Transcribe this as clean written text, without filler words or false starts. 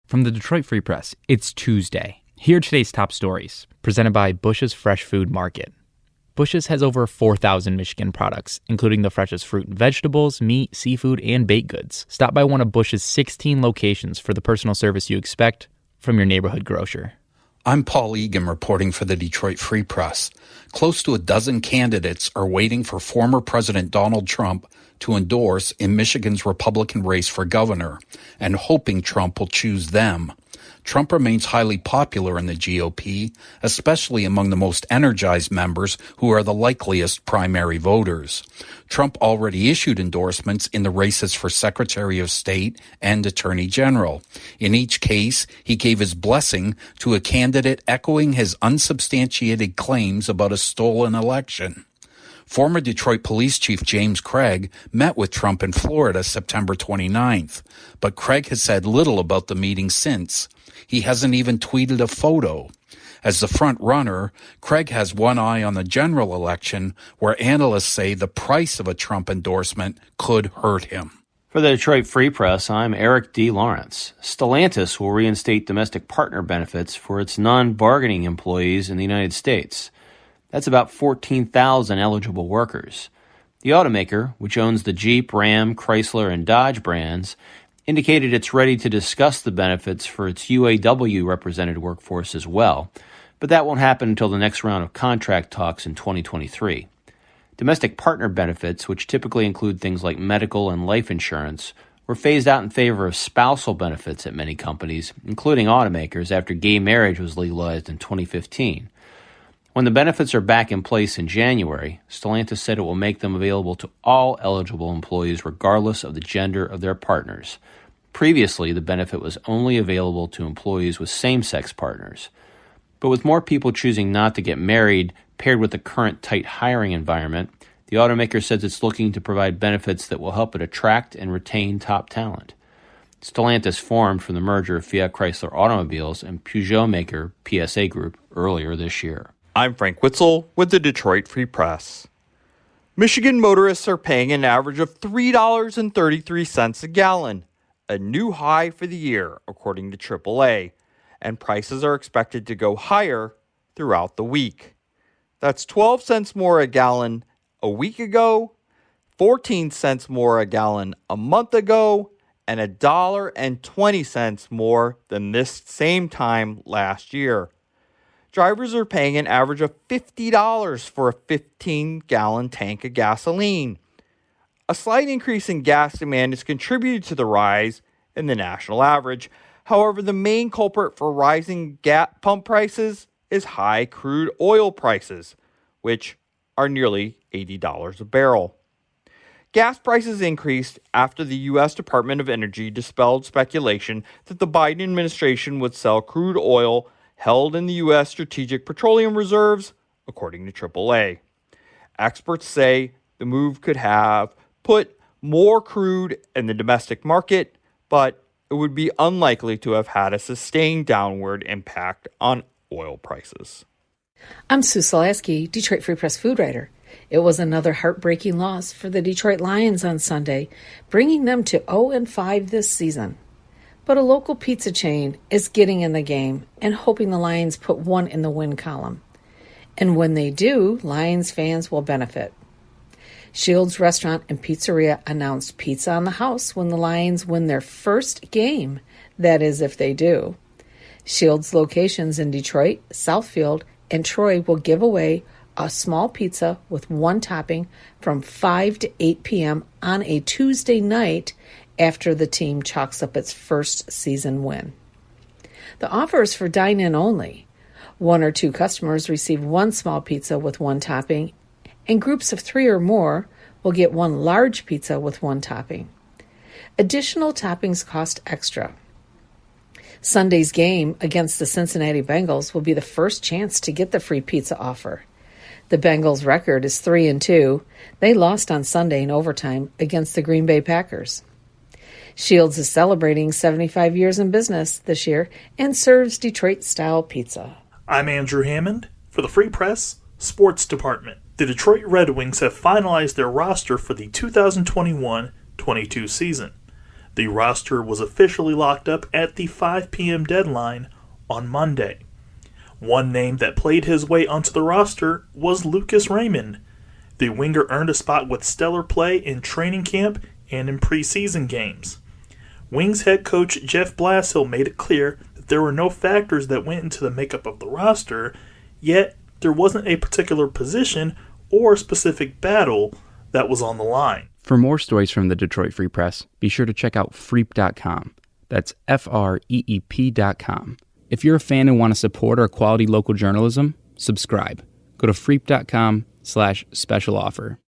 From the Detroit Free Press, it's Tuesday. Here are today's top stories, presented by Bush's Fresh Food Market. Bush's has over 4,000 Michigan products, including the freshest fruit and vegetables, meat, seafood, and baked goods. Stop by one of Bush's 16 locations for the personal service you expect from your neighborhood grocer. I'm Paul Egan reporting for the Detroit Free Press. Close to a dozen candidates are waiting for former President Donald Trump to endorse in Michigan's Republican race for governor and hoping Trump will choose them. Trump remains highly popular in the GOP, especially among the most energized members who are the likeliest primary voters. Trump already issued endorsements in the races for Secretary of State and Attorney General. In each case, he gave his blessing to a candidate echoing his unsubstantiated claims about a stolen election. Former Detroit Police Chief James Craig met with Trump in Florida September 29th, but Craig has said little about the meeting since. He hasn't even tweeted a photo. As the front runner, Craig has one eye on the general election, where analysts say the price of a Trump endorsement could hurt him. For the Detroit Free Press, I'm Eric D. Lawrence. Stellantis will reinstate domestic partner benefits for its non-bargaining employees in the United States. That's about 14,000 eligible workers. The automaker, which owns the Jeep, Ram, Chrysler, and Dodge brands, indicated it's ready to discuss the benefits for its UAW-represented workforce as well, but that won't happen until the next round of contract talks in 2023. Domestic partner benefits, which typically include things like medical and life insurance, were phased out in favor of spousal benefits at many companies, including automakers, after gay marriage was legalized in 2015. When the benefits are back in place in January, Stellantis said it will make them available to all eligible employees regardless of the gender of their partners. Previously, the benefit was only available to employees with same-sex partners. But with more people choosing not to get married, paired with the current tight hiring environment, the automaker says it's looking to provide benefits that will help it attract and retain top talent. Stellantis formed from the merger of Fiat Chrysler Automobiles and Peugeot maker PSA Group earlier this year. I'm Frank Witzel with the Detroit Free Press. Michigan motorists are paying an average of $3.33 a gallon, a new high for the year, according to AAA, and prices are expected to go higher throughout the week. That's 12 cents more a gallon a week ago, 14 cents more a gallon a month ago, and $1.20 more than this same time last year. Drivers are paying an average of $50 for a 15-gallon tank of gasoline. A slight increase in gas demand has contributed to the rise in the national average. However, the main culprit for rising pump prices is high crude oil prices, which are nearly $80 a barrel. Gas prices increased after the U.S. Department of Energy dispelled speculation that the Biden administration would sell crude oil held in the U.S. Strategic Petroleum Reserves, according to AAA. Experts say the move could have put more crude in the domestic market, but it would be unlikely to have had a sustained downward impact on oil prices. I'm Sue Solaski, Detroit Free Press food writer. It was another heartbreaking loss for the Detroit Lions on Sunday, bringing them to 0-5 this season. But a local pizza chain is getting in the game and hoping the Lions put one in the win column. And when they do, Lions fans will benefit. Shields Restaurant and Pizzeria announced pizza on the house when the Lions win their first game. That is, if they do. Shields locations in Detroit, Southfield, and Troy will give away a small pizza with one topping from 5 to 8 p.m. on a Tuesday night after the team chalks up its first season win. The offer is for dine-in only. 1 or 2 customers receive one small pizza with one topping, and groups of 3 or more will get one large pizza with one topping. Additional toppings cost extra. Sunday's game against the Cincinnati Bengals will be the first chance to get the free pizza offer. The Bengals' record is 3-2. They lost on Sunday in overtime against the Green Bay Packers. Shields is celebrating 75 years in business this year and serves Detroit-style pizza. I'm Andrew Hammond for the Free Press Sports Department. The Detroit Red Wings have finalized their roster for the 2021-22 season. The roster was officially locked up at the 5 p.m. deadline on Monday. One name that played his way onto the roster was Lucas Raymond. The winger earned a spot with stellar play in training camp and in preseason games. Wings head coach Jeff Blashill made it clear that there were no factors that went into the makeup of the roster, yet there wasn't a particular position or specific battle that was on the line. For more stories from the Detroit Free Press, be sure to check out freep.com. That's FREEP.com. If you're a fan and want to support our quality local journalism, subscribe. Go to freep.com/special offer.